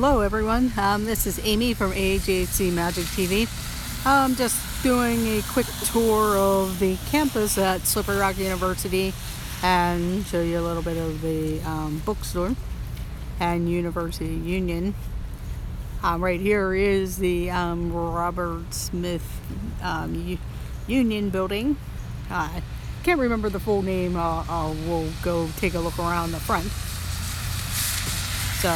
Hello everyone, this is Amy from AJC Magic TV. I'm just doing a quick tour of the campus at Force Rotc University and show you a little bit of the bookstore and University Union. Right here is the Robert Smith Union building. I can't remember the full name. We'll go take a look around the front. So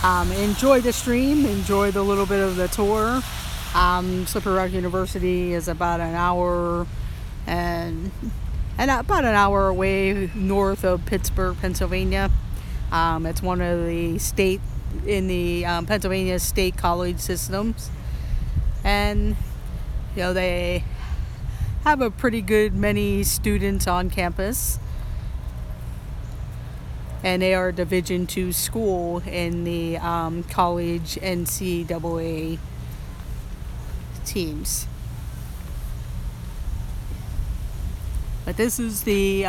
enjoy the stream, enjoy the little bit of the tour. Force Rotc University is about an hour and about an hour away north of Pittsburgh, Pennsylvania. It's one of the state in the Pennsylvania state college systems, and they have a pretty good many students on campus. And they are a Division II school in the college NCAA teams. But this is the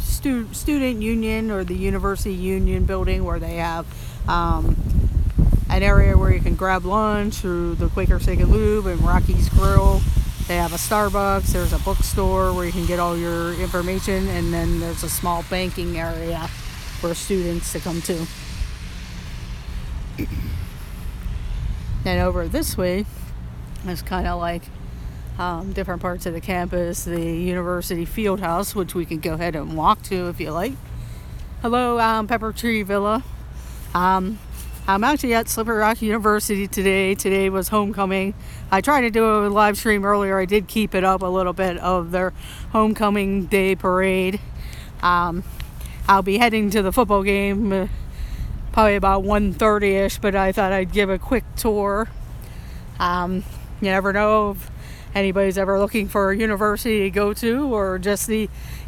student union or the University Union building, where they have an area where you can grab lunch through the Quaker Steak and Lube and Rocky's Grill. They have a Starbucks. There's a bookstore where you can get all your information, and then there's a small banking area for students to come to. And over this way is kind of like different parts of the campus, the University Field House, which we can go ahead and walk to if you like. Hello, Pepper Tree Villa. I'm actually at Force Rotc University today. Today was homecoming. I tried to do a live stream earlier. I did keep it up a little bit of their homecoming day parade. I'll be heading to the football game probably about 1:30ish, but I thought I'd give a quick tour. You never know if anybody's ever looking for a university to go to, or just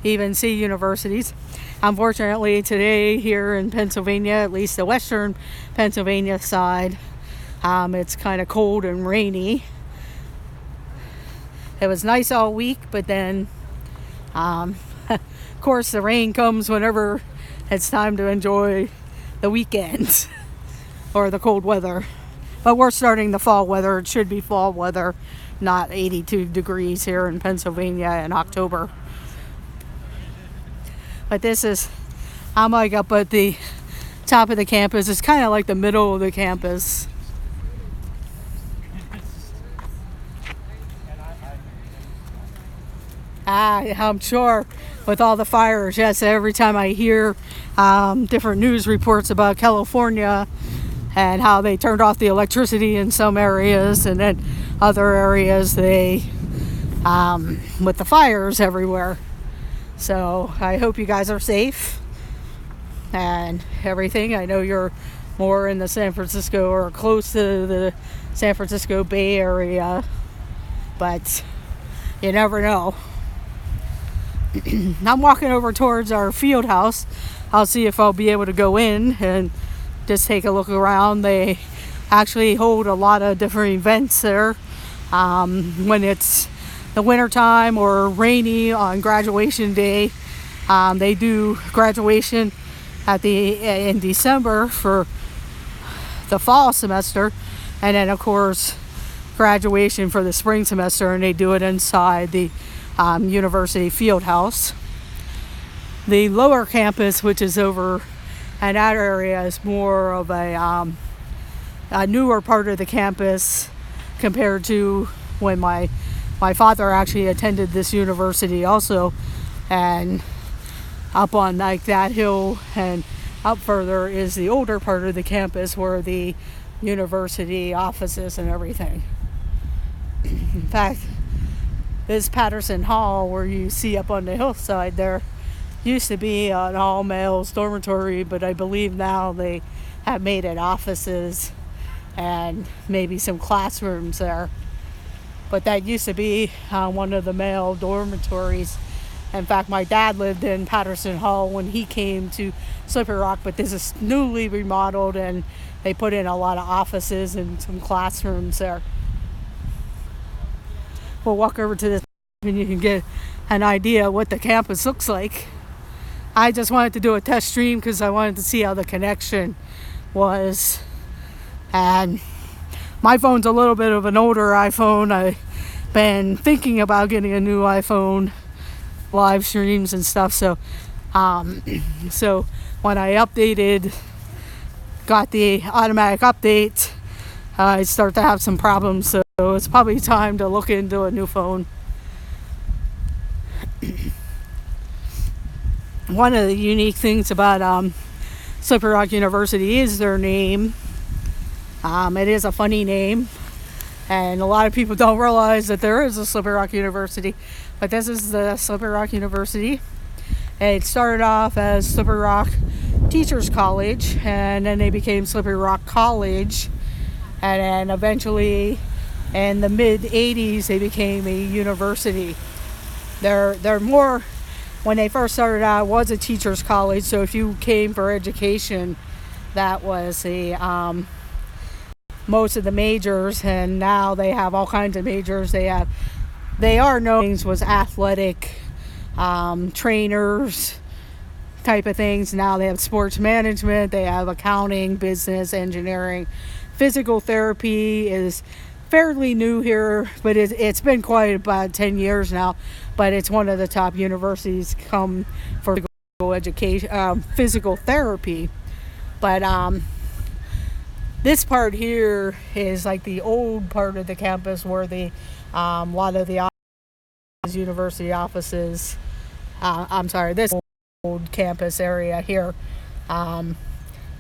even see universities. Unfortunately, today here in Pennsylvania, at least the western Pennsylvania side, it's kind of cold and rainy. It was nice all week, but then of course, the rain comes whenever it's time to enjoy the weekends or the cold weather. But we're starting the fall weather. It should be fall weather, not 82 degrees here in Pennsylvania in October. But I'm like up at the top of the campus. It's kind of like the middle of the campus. I'm sure with all the fires, yes, every time I hear different news reports about California and how they turned off the electricity in some areas, and then other areas with the fires everywhere. So I hope you guys are safe and everything. I know you're more in the San Francisco or close to the San Francisco Bay Area, but you never know. I'm walking over towards our field house. I'll see if I'll be able to go in and just take a look around. They actually hold a lot of different events there. When it's the winter time or rainy on graduation day, they do graduation in December for the fall semester, and then of course graduation for the spring semester, and they do it inside the University Field House. The lower campus, which is over in that area, is more of a newer part of the campus compared to when my father actually attended this university also. And up on like that hill and up further is the older part of the campus where the university offices and everything. In fact, this Patterson Hall, where you see up on the hillside there, used to be an all-males dormitory, but I believe now they have made it offices and maybe some classrooms there. But that used to be one of the male dormitories. In fact, my dad lived in Patterson Hall when he came to Force Rotc, but this is newly remodeled and they put in a lot of offices and some classrooms there. We'll walk over to this and you can get an idea what the campus looks like. I just wanted to do a test stream because I wanted to see how the connection was And my phone's a little bit of an older iPhone. I've been thinking about getting a new iPhone, live streams and stuff. So when I got the automatic update, I start to have some problems. So it's probably time to look into a new phone. One of the unique things about Slippery Rock University is their name. It is a funny name, and a lot of people don't realize that there is a Slippery Rock University, but this is the Slippery Rock University. It started off as Slippery Rock Teachers College, and then they became Slippery Rock College, and then eventually in the mid 80s they became a university. They're more, when they first started out, it was a teachers college, so if you came for education, that was most of the majors, and now they have all kinds of majors. They are known was athletic trainers type of things. Now they have sports management, they have accounting, business, engineering. Physical therapy is fairly new here, but it's been quite about 10 years now, but it's one of the top universities come for education, physical therapy. But this part here is like the old part of the campus where the a lot of the university offices, this old campus area here,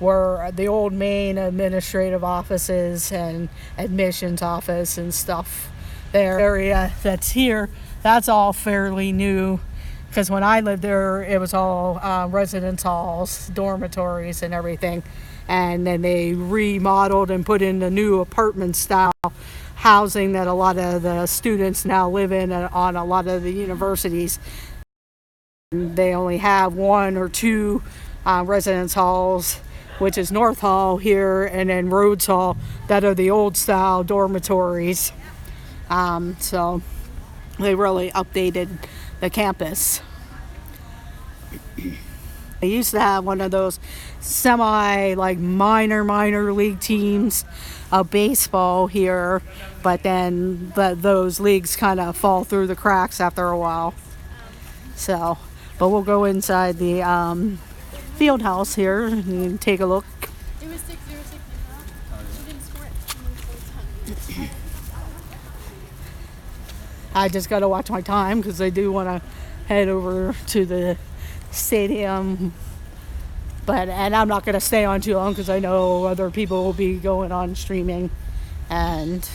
were the old main administrative offices and admissions office and stuff. Their area that's here, that's all fairly new, because when I lived there it was all residence halls, dormitories and everything, and then they remodeled and put in the new apartment style housing that a lot of the students now live in on a lot of the universities. They only have one or two residence halls, which is North Hall here, and then Rhodes Hall, that are the old style dormitories. So they really updated the campus. They used to have one of those minor league teams of baseball here, but then those leagues kind of fall through the cracks after a while. So, but we'll go inside the field house here and take a look. It was 6-0-6. She didn't score it. I just got to watch my time because I do want to head over to the stadium, and I'm not going to stay on too long because I know other people will be going on streaming, and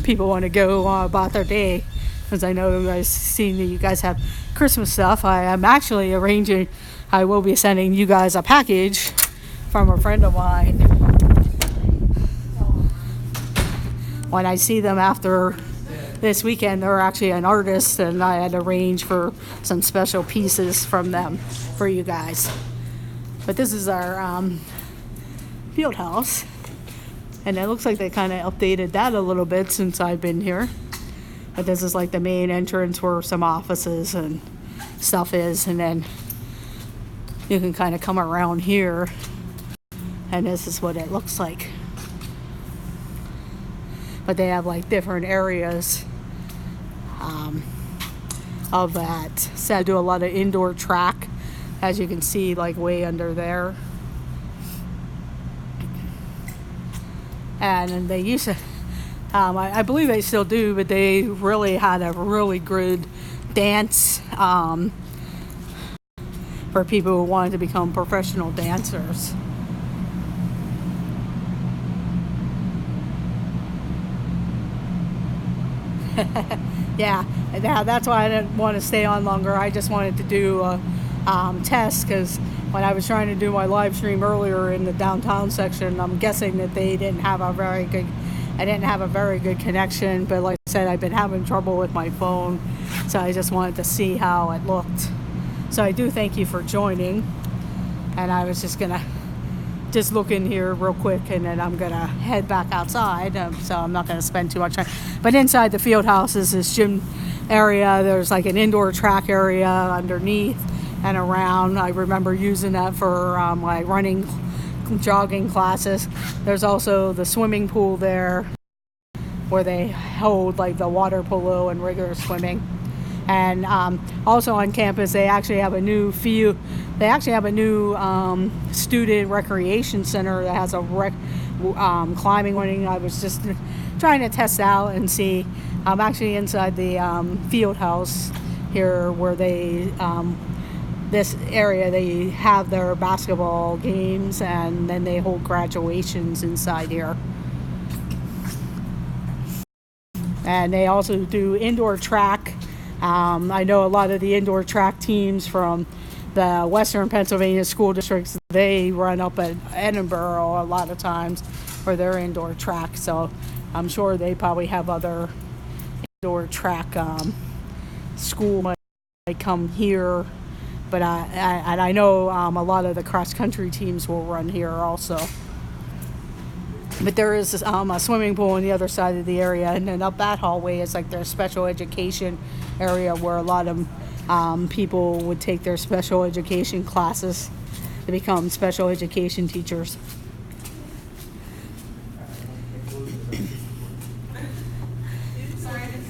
people want to go about their day, because I know you guys seen that you guys have Christmas stuff. I am actually arranging, I will be sending you guys a package from a friend of mine. When I see them after this weekend, they're actually an artist, and I had arranged for some special pieces from them for you guys. But this is our field house, and it looks like they kind of updated that a little bit since I've been here. But this is like the main entrance where some offices and stuff is, and then you can kind of come around here, and this is what it looks like. But they have like different areas of that. So I do a lot of indoor track, as you can see, like way under there. And they used to, I believe they still do, but they really had a really good dance for people who wanted to become professional dancers. Yeah, that's why I didn't want to stay on longer. I just wanted to do a test, because when I was trying to do my live stream earlier in the downtown section, I'm guessing that I didn't have a very good connection. But like I said, I've been having trouble with my phone, so I just wanted to see how it looked. So I do thank you for joining, and I was just gonna look in here real quick, and then I'm gonna head back outside, so I'm not gonna spend too much time. But inside the field house is this gym area. There's like an indoor track area underneath and around. I remember using that for my running jogging classes. There's also the swimming pool there where they hold like the water polo and regular swimming. And also on campus, they actually have a new student recreation center that has a climbing one. I was just trying to test out and see. I'm actually inside the field house here where they this area, they have their basketball games, and then they hold graduations inside here. And they also do indoor track. I know a lot of the indoor track teams from the Western Pennsylvania school districts, they run up at Edinburgh a lot of times for their indoor track. So I'm sure they probably have other indoor track school might come here. But I know a lot of the cross-country teams will run here also. But there is a swimming pool on the other side of the area, and then up that hallway is like their special education area where a lot of people would take their special education classes to become special education teachers.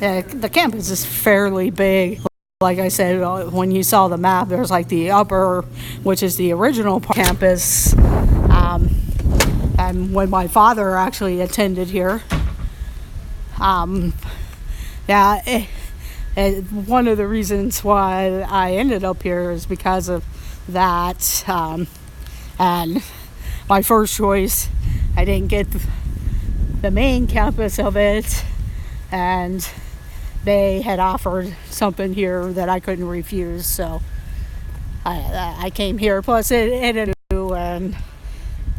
The campus is fairly big. Like I said, when you saw the map, there's like the upper, which is the original campus. And when my father actually attended here, one of the reasons why I ended up here is because of that. And my first choice, I didn't get the main campus of it, and they had offered something here that I couldn't refuse, so I came here. Plus it ended up, and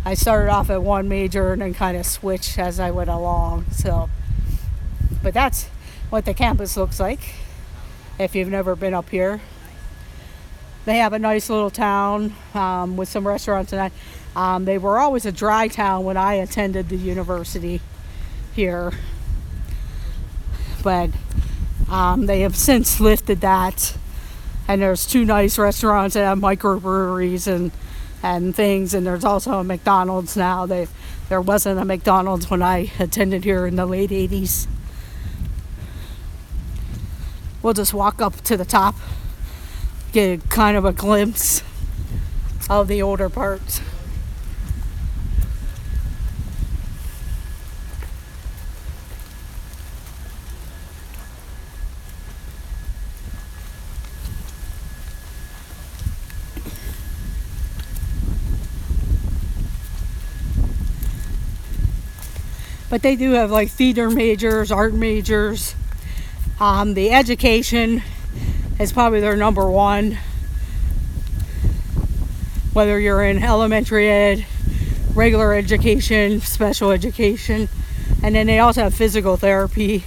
I started off at one major and then kind of switched as I went along. So, but that's what the campus looks like if you've never been up here. They have a nice little town with some restaurants, and they were always a dry town when I attended the university here. But they have since lifted that, and there's 2 nice restaurants that have microbreweries and things, and there's also a McDonald's now. There wasn't a McDonald's when I attended here in the late 80s. We'll just walk up to the top, get kind of a glimpse of the older parts. But they do have like theater majors, art majors. The education is probably their number one. Whether you're in elementary ed, regular education, special education. And then they also have physical therapy.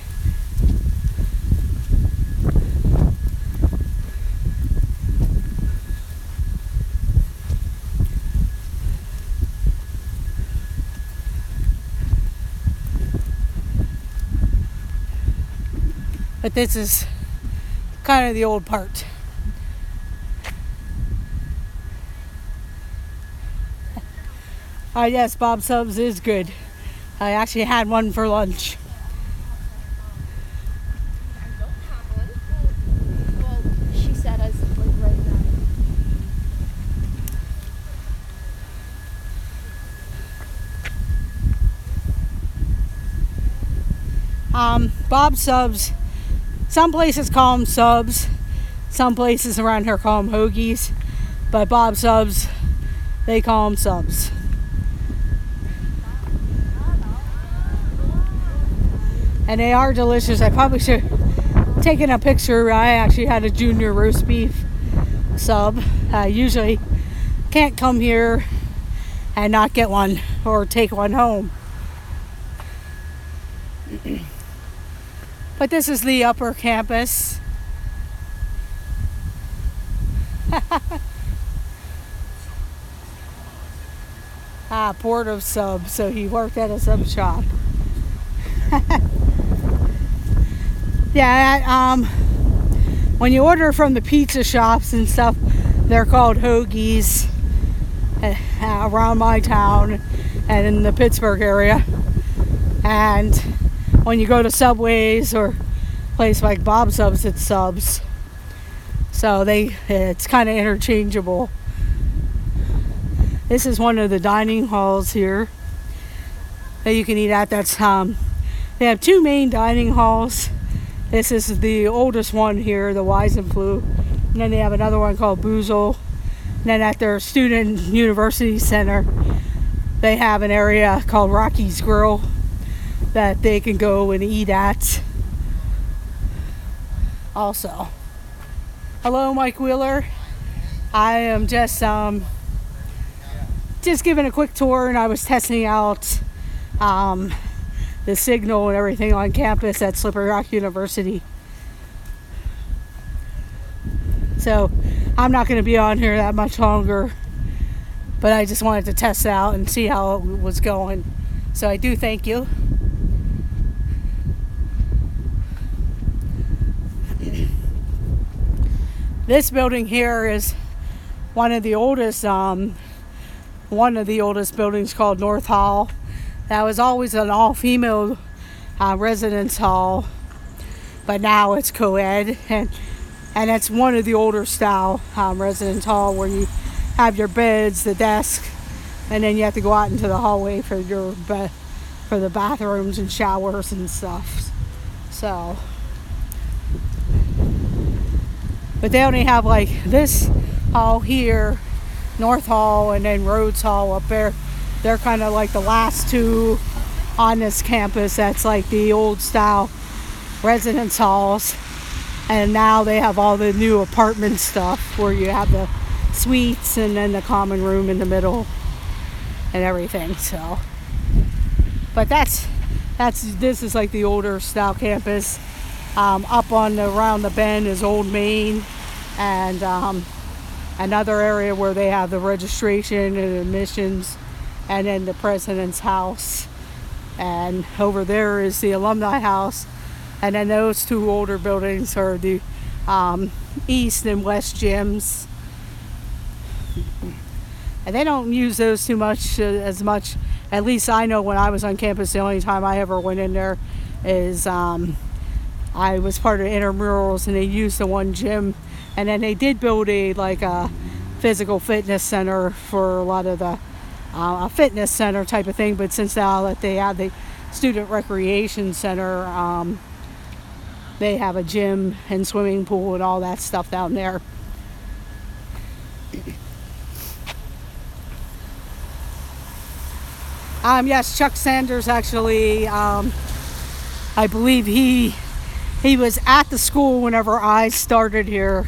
But this is kind of the old part. Yes, Bob Subs is good. I actually had one for lunch. I don't have one. Well, she said as like right now. Bob Subs. Some places call them subs. Some places around here call them hoagies. But Bob Subs, they call them subs. And they are delicious. I probably should have taken a picture. I actually had a junior roast beef sub. I usually can't come here and not get one or take one home. But this is the upper campus. Port of Sub. So he worked at a sub shop. Yeah, when you order from the pizza shops and stuff, they're called hoagies. around my town and in the Pittsburgh area. And when you go to Subways or a place like Bob Subs, it's Subs. So it's kind of interchangeable. This is one of the dining halls here that you can eat at. They have two main dining halls. This is the oldest one here, the Weisenflue. And then they have another one called Boozle. And then at their student university center, they have an area called Rocky's Grill that they can go and eat at also. Hello, Mike Wheeler. I am just giving a quick tour, and I was testing out the signal and everything on campus at Slippery Rock University. So I'm not going to be on here that much longer, but I just wanted to test it out and see how it was going. So I do thank you. This building here is one of the oldest buildings, called North Hall. That was always an all-female residence hall, but now it's co-ed, and it's one of the older style residence hall where you have your beds, the desk, and then you have to go out into the hallway for the bathrooms and showers and stuff. So, but they only have like this hall here, North Hall, and then Rhodes Hall up there. They're kind of like the last two on this campus that's like the old style residence halls. And now they have all the new apartment stuff where you have the suites and then the common room in the middle and everything. So, but this is like the older style campus. Up around the bend is Old Main, and another area where they have the registration and admissions, and then the president's house, and over there is the alumni house, and then those two older buildings are the east and west gyms, and they don't use those too much as much. At least I know when I was on campus, the only time I ever went in there is I was part of intramurals, and they used the one gym, and then they did build a physical fitness center for a lot of the a fitness center type of thing. But since now that they have the student recreation center, they have a gym and swimming pool and all that stuff down there. Yes, Chuck Sanders actually, I believe he was at the school whenever I started here.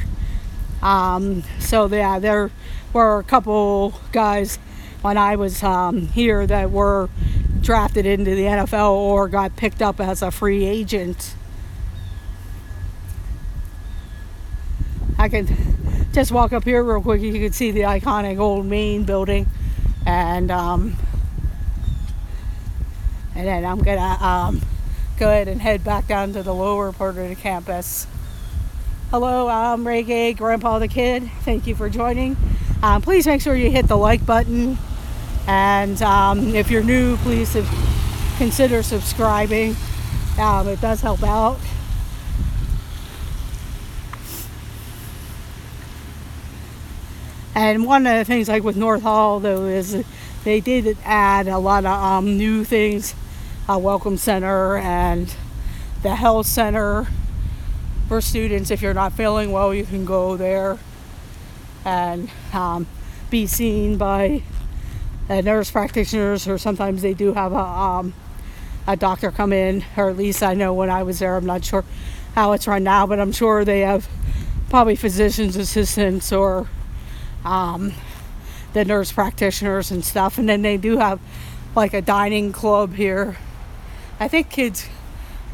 So yeah, there were a couple guys when I was here that were drafted into the NFL or got picked up as a free agent. I can just walk up here real quick. You can see the iconic Old Main building, and then I'm gonna go ahead and head back down to the lower part of the campus. Hello, I'm Reggae Grandpa the Kid. Thank you for joining. Please make sure you hit the like button, and if you're new, please consider subscribing. It does help out. And one of the things like with North Hall though is they did add a lot of new things, a welcome center and the health center for students. If you're not feeling well, you can go there and be seen by nurse practitioners, or sometimes they do have a doctor come in, or at least I know when I was there. I'm not sure how it's run now, but I'm sure they have probably physician's assistants or the nurse practitioners and stuff. And then they do have like a dining club here. I think kids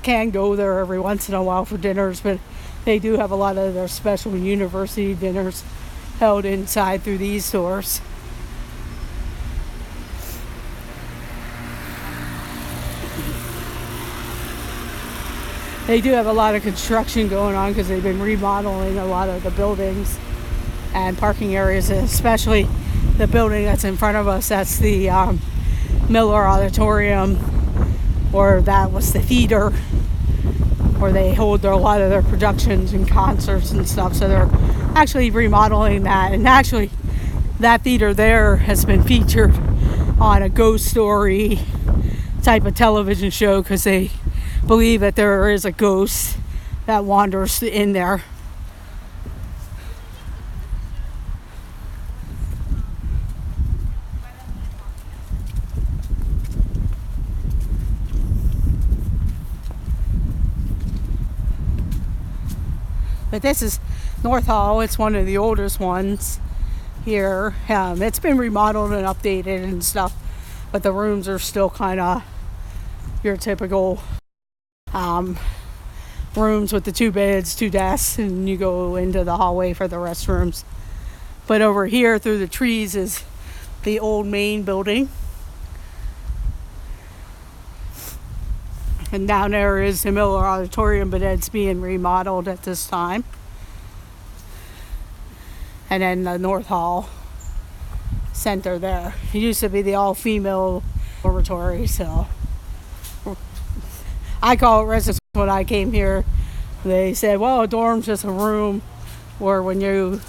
can go there every once in a while for dinners, but they do have a lot of their special university dinners held inside through these doors. They do have a lot of construction going on because they've been remodeling a lot of the buildings and parking areas, especially the building that's in front of us, that's the Miller Auditorium, or that was the theater where they hold a lot of their productions and concerts and stuff. So they're actually remodeling that, and actually that theater there has been featured on a ghost story type of television show because they believe that there is a ghost that wanders in there. But this is North Hall. It's one of the oldest ones here. It's been remodeled and updated and stuff, but the rooms are still kind of your typical rooms with the 2 beds, 2 desks, and you go into the hallway for the restrooms. But over here through the trees is the old main building. And down there is the Miller Auditorium, but it's being remodeled at this time. And then the North Hall Center there. It used to be the all-female dormitory, so I call it residence. When I came here, they said, well, a dorm's just a room, or when you,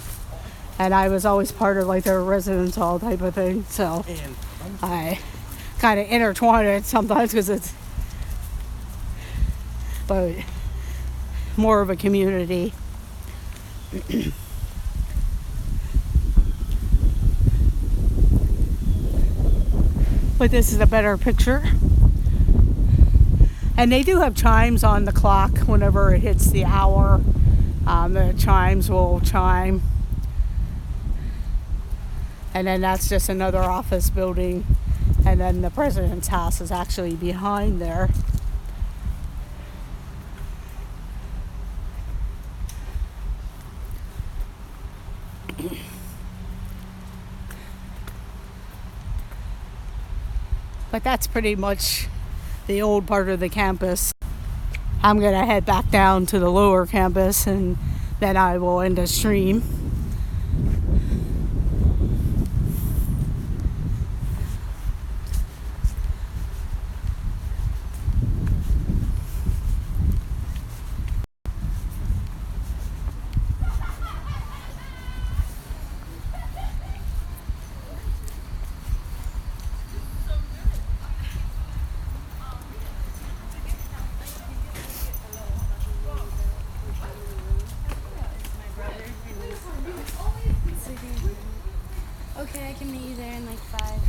and I was always part of like their residence hall type of thing, so I kind of intertwine it sometimes because it's, but more of a community. But this is a better picture. And they do have chimes on the clock whenever it hits the hour. The chimes will chime. And then that's just another office building. And then the president's house is actually behind there. But that's pretty much the old part of the campus. I'm gonna head back down to the lower campus and then I will end the stream. Okay, I can meet you there in like 5.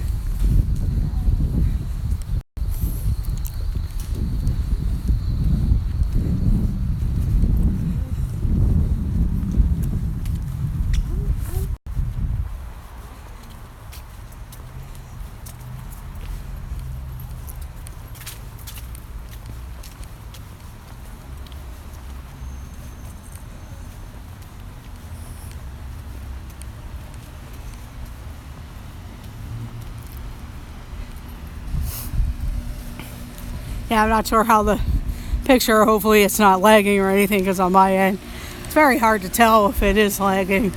Yeah, I'm not sure how the picture, hopefully it's not lagging or anything, because on my end it's very hard to tell if it is lagging.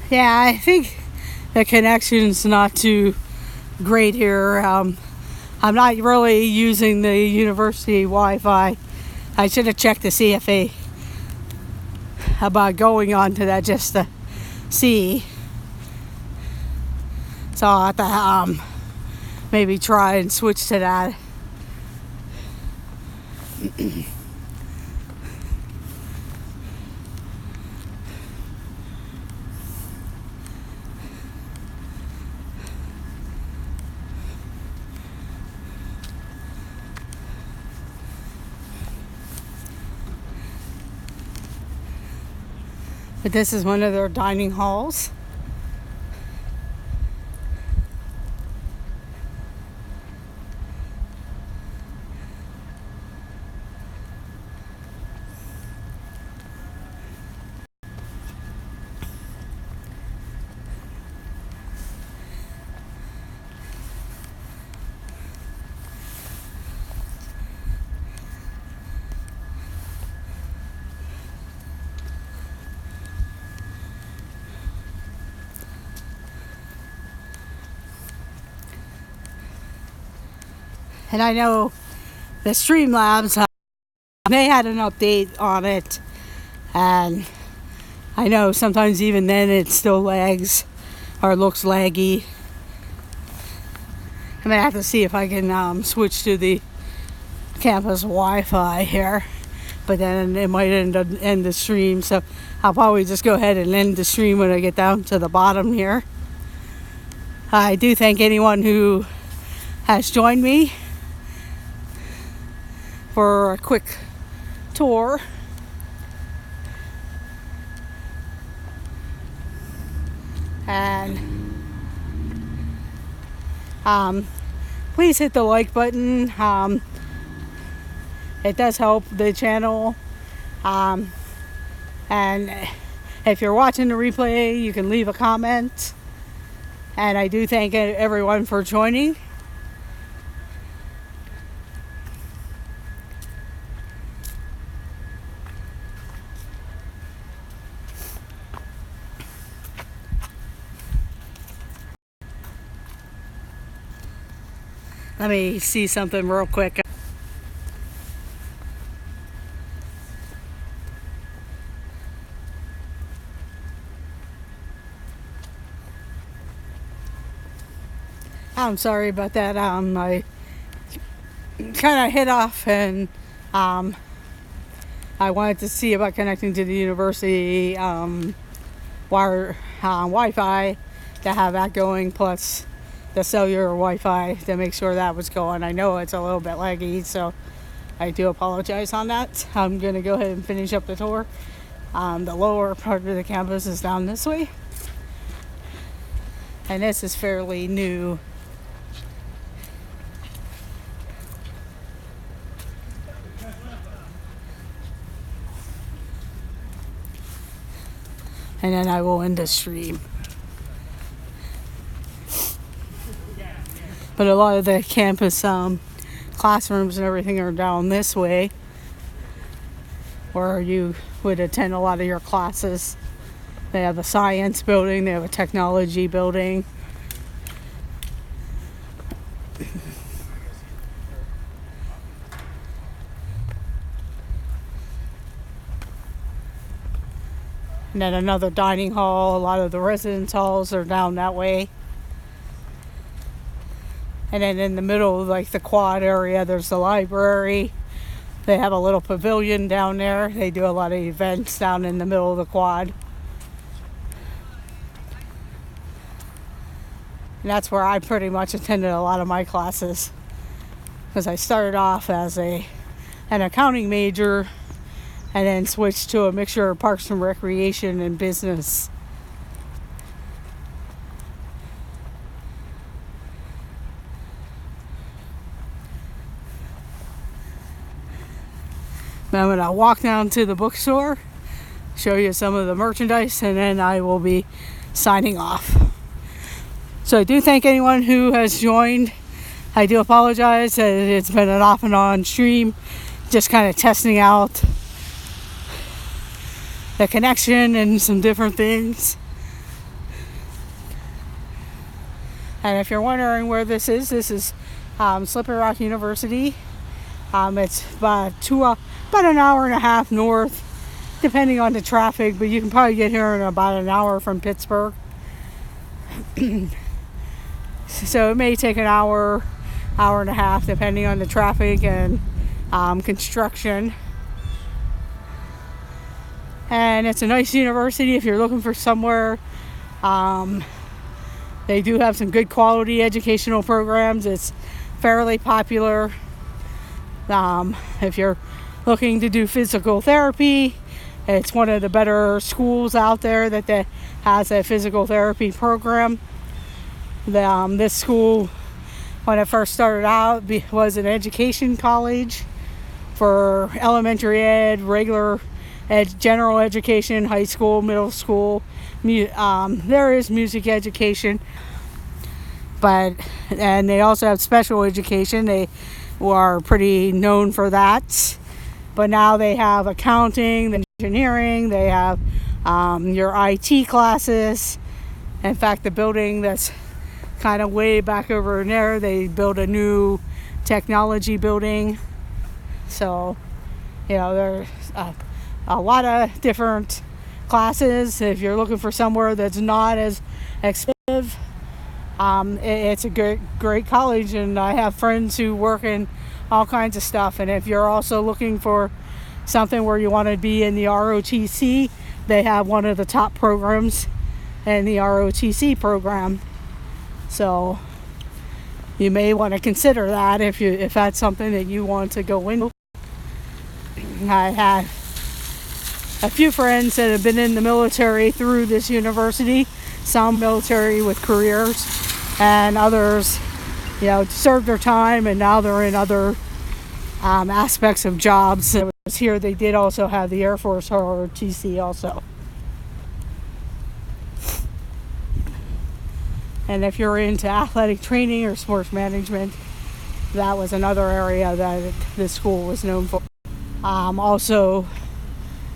Yeah, I think the connection's not too great here. I'm not really using the university Wi-Fi. I should have checked to see if they about going on to that just to see. So I'll have to maybe try and switch to that. But this is one of their dining halls. And I know the Streamlabs, they had an update on it, and I know sometimes even then it still lags or looks laggy. I'm gonna have to see if I can switch to the campus Wi-Fi here, but then it might end the stream, so I'll probably just go ahead and end the stream when I get down to the bottom here. I do thank anyone who has joined me for a quick tour. And please hit the like button. It does help the channel. And if you're watching the replay, you can leave a comment. And I do thank everyone for joining. Let me see something real quick. I'm sorry about that. I kind of hit off, and I wanted to see about connecting to the university wire Wi-Fi to have that going, plus the cellular Wi-Fi to make sure that was going. I know it's a little bit laggy, so I do apologize on that. I'm going to go ahead and finish up the tour. The lower part of the campus is down this way, and this is fairly new. And then I will end the stream. But a lot of the campus classrooms and everything are down this way, where you would attend a lot of your classes. They have a science building, they have a technology building. And then another dining hall. A lot of the residence halls are down that way. And then in the middle, like the quad area, there's the library. They have a little pavilion down there. They do a lot of events down in the middle of the quad. And that's where I pretty much attended a lot of my classes, because I started off as an accounting major and then switched to a mixture of parks and recreation and business. I'm going to walk down to the bookstore, show you some of the merchandise, and then I will be signing off. So I do thank anyone who has joined. I do apologize that it's been an off and on stream, just kind of testing out the connection and some different things. And if you're wondering where this is Slippery Rock University. It's about an hour and a half north, depending on the traffic, but you can probably get here in about an hour from Pittsburgh. So it may take an hour and a half, depending on the traffic and construction. And it's a nice university if you're looking for somewhere. They do have some good quality educational programs. It's fairly popular. If you're looking to do physical therapy, it's one of the better schools out there that has a physical therapy program. This school, when it first started out, was an education college for elementary ed, regular ed, general education, high school, middle school. There is music education, and they also have special education. They are pretty known for that. But now they have accounting, engineering, they have your IT classes. In fact, the building that's kind of way back over in there, they built a new technology building. So, there's a lot of different classes. If you're looking for somewhere that's not as expensive, it's a great college, and I have friends who work in all kinds of stuff. And if you're also looking for something where you want to be in the ROTC, they have one of the top programs in the ROTC program. So you may want to consider that if that's something that you want to go into. I have a few friends that have been in the military through this university, some military with careers, and others, served their time and now they're in other aspects of jobs. It was here they did also have the Air Force ROTC also. And if you're into athletic training or sports management, that was another area that this school was known for. Also,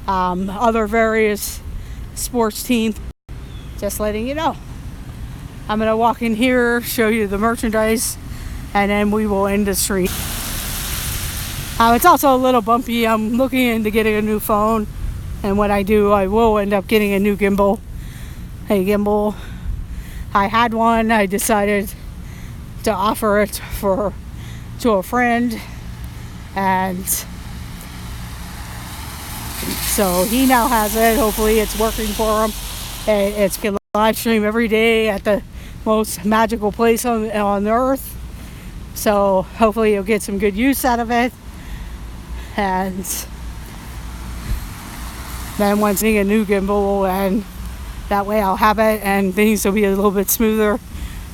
other various sports teams, just letting you know. I'm going to walk in here, show you the merchandise, and then we will end the street. It's also a little bumpy. I'm looking into getting a new phone, and when I do, I will end up getting a new gimbal. I had one. I decided to offer it to a friend, and so he now has it. Hopefully it's working for him. It's going to live stream every day at the most magical place on earth. So hopefully you'll get some good use out of it. And then once I get a new gimbal, and that way I'll have it and things will be a little bit smoother.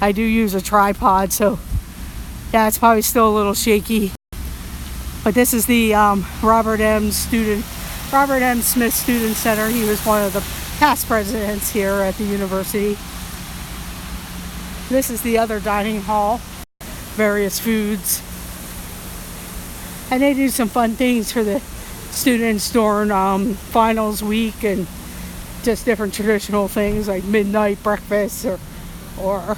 I do use a tripod, so yeah, it's probably still a little shaky. But this is the Robert M. Smith Student Center. He was one of the past presidents here at the university. This is the other dining hall, various foods. And they do some fun things for the students during finals week, and just different traditional things like midnight breakfast or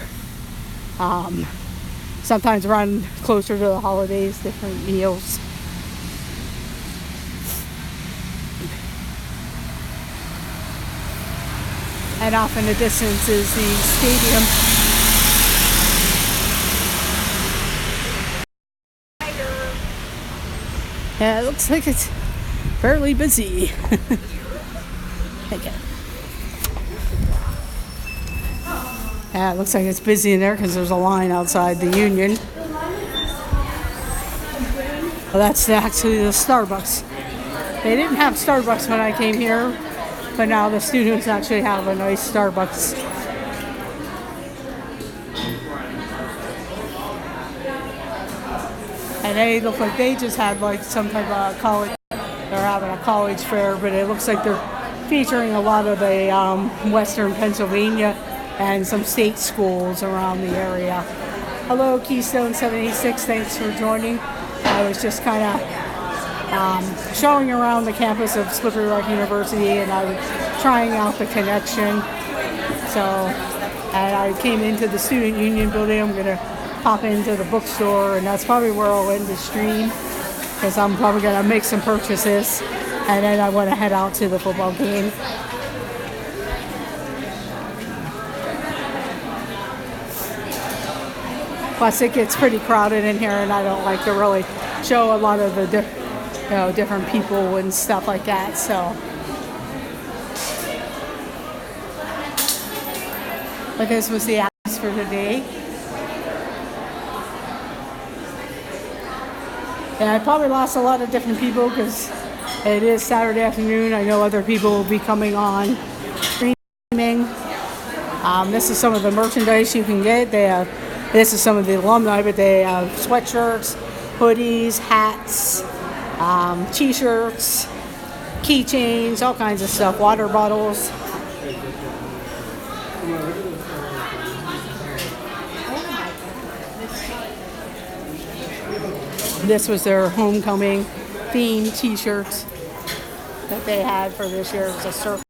sometimes around closer to the holidays, different meals. And off in the distance is the stadium. Yeah, it looks like it's fairly busy. Okay. Yeah, it looks like it's busy in there because there's a line outside the Union. Well, that's actually the Starbucks. They didn't have Starbucks when I came here, but now the students actually have a nice Starbucks. And they look like they just had like some type of college, they're having a college fair, but it looks like they're featuring a lot of the Western Pennsylvania and some state schools around the area. Hello, Keystone 786, thanks for joining. I was just kind of showing around the campus of Pittsburgh Rotc University, and I was trying out the connection. So, and I came into the Student Union building. I'm gonna pop into the bookstore, and that's probably where I'll end the stream, because I'm probably gonna make some purchases, and then I want to head out to the football game. Plus, it gets pretty crowded in here, and I don't like to really show a lot of the different people and stuff like that. So, but this was the ask for today. And I probably lost a lot of different people because it is Saturday afternoon. I know other people will be coming on streaming. This is some of the merchandise you can get. This is some of the alumni, but they have sweatshirts, hoodies, hats, t-shirts, keychains, all kinds of stuff, water bottles. This was their homecoming theme t-shirts that they had for this year. It's a circle.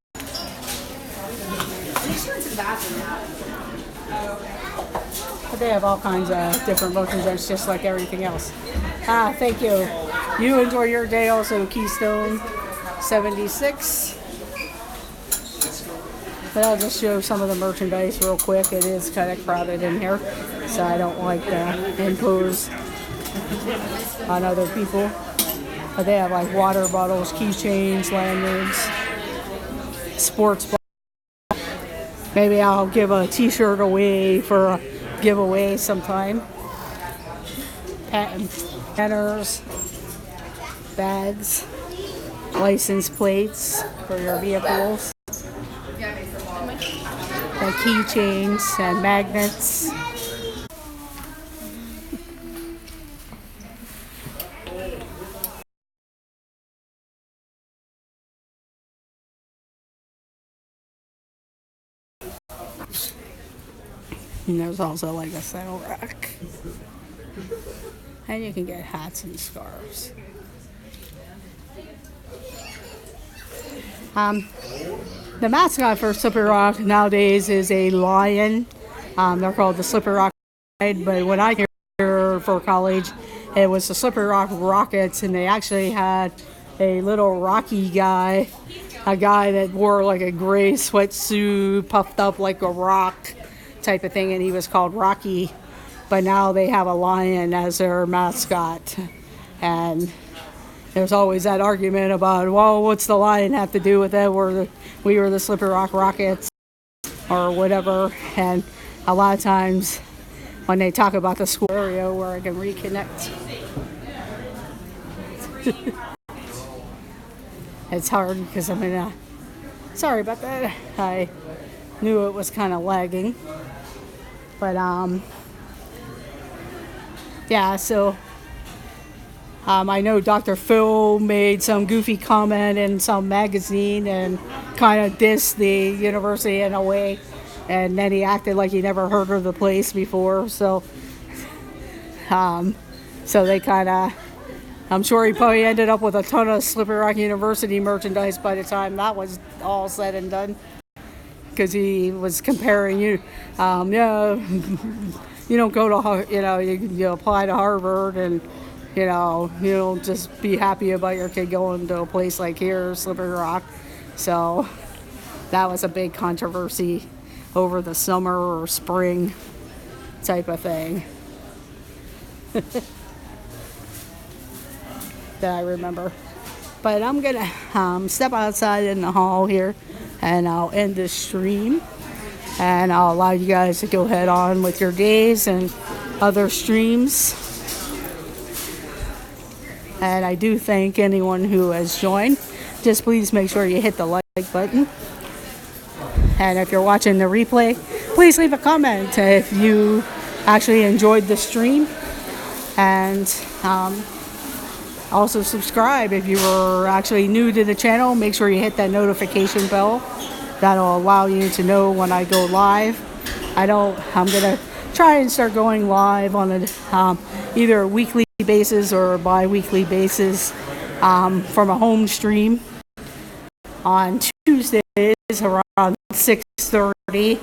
But they have all kinds of different merchandise, just like everything else. Thank you. You enjoy your day also, Keystone 76. But I'll just show some of the merchandise real quick. It is kind of crowded in here, so I don't like to impose on other people. But they have like water bottles, keychains, lanyards, sports ball. Maybe I'll give a t-shirt away for a giveaway sometime. Banners, bags, license plates for your vehicles, and keychains and magnets. And there's also like a sale rack. And you can get hats and scarves. The mascot for Slippery Rock nowadays is a lion. They're called the Slippery Rock Ride, but when I came here for college, it was the Slippery Rock Rockets, and they actually had a little Rocky guy, a guy that wore like a gray sweatsuit, puffed up like a rock type of thing, and he was called Rocky. But now they have a lion as their mascot, and there's always that argument about, well, what's the lion have to do with it? We were the Slippery Rock Rockets or whatever. And a lot of times when they talk about the school area where I can reconnect, it's hard because I'm in a, sorry about that. I knew it was kind of lagging. But yeah, so I know Dr. Phil made some goofy comment in some magazine and kind of dissed the university in a way, and then he acted like he never heard of the place before. So they kind of, I'm sure he probably ended up with a ton of Slippery Rock University merchandise by the time that was all said and done, because he was comparing you don't go to, you apply to Harvard, and you don't just be happy about your kid going to a place like here, Slippery Rock. So that was a big controversy over the summer or spring type of thing that I remember. But I'm gonna step outside in the hall here, and I'll end this stream, and I'll allow you guys to go head on with your days and other streams. And I do thank anyone who has joined. Just please make sure you hit the like button. And if you're watching the replay, please leave a comment if you actually enjoyed the stream. And also subscribe if you were actually new to the channel. Make sure you hit that notification bell. That'll allow you to know when I go live. I'm gonna try and start going live on a either a weekly basis or a bi-weekly basis from a home stream on Tuesdays around 6:30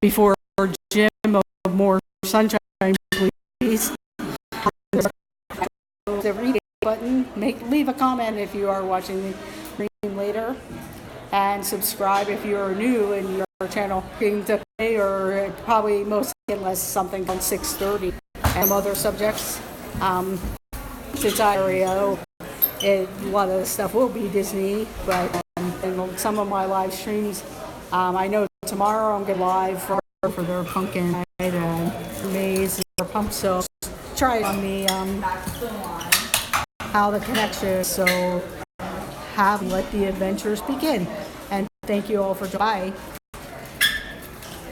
before gym of more sunshine, please. The read button. Leave a comment if you are watching the stream later, and subscribe if you are new and your channel being to play, or probably most unless something on 6:30 and other subjects. Since I a lot of the stuff will be Disney, but in some of my live streams, I know tomorrow I'm going live for their pumpkin night and maze or pump. So try on the how the connection is. So let the adventures begin. And thank you all for joining. Bye.